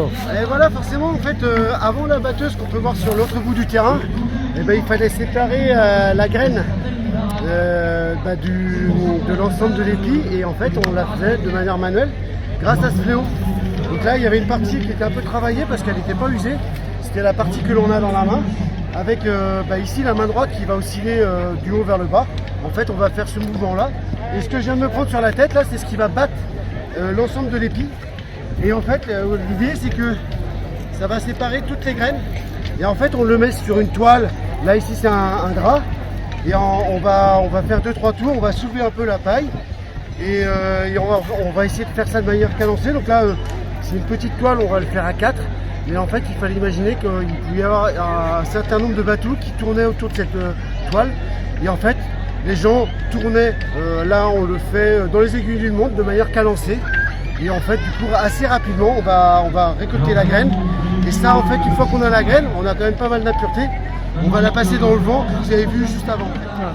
Et voilà, forcément, en fait, avant la batteuse qu'on peut voir sur l'autre bout du terrain, eh ben, il fallait séparer la graine de l'ensemble de l'épi, et en fait, on la faisait de manière manuelle grâce à ce fléau. Donc là, il y avait une partie qui était un peu travaillée parce qu'elle n'était pas usée. C'était la partie que l'on a dans la main, avec ici la main droite qui va osciller du haut vers le bas. En fait, on va faire ce mouvement-là. Et ce que je viens de me prendre sur la tête, là, c'est ce qui va battre l'ensemble de l'épi. Et en fait, l'idée, c'est que ça va séparer toutes les graines. Et en fait, on le met sur une toile. Là, ici, c'est un drap. Et on va faire 2-3 tours. On va soulever un peu la paille. Et on va essayer de faire ça de manière cadencée. Donc là, c'est une petite toile, on va le faire à 4. Mais en fait, il fallait imaginer qu'il pouvait y avoir un certain nombre de bateaux qui tournaient autour de cette toile. Et en fait, les gens tournaient. Là, on le fait dans les aiguilles d'une montre de manière cadencée. Et en fait, du coup, assez rapidement, on va récolter la graine. Et ça, en fait, une fois qu'on a la graine, on a quand même pas mal d'impuretés. On va la passer dans le vent, que vous avez vu juste avant. Voilà.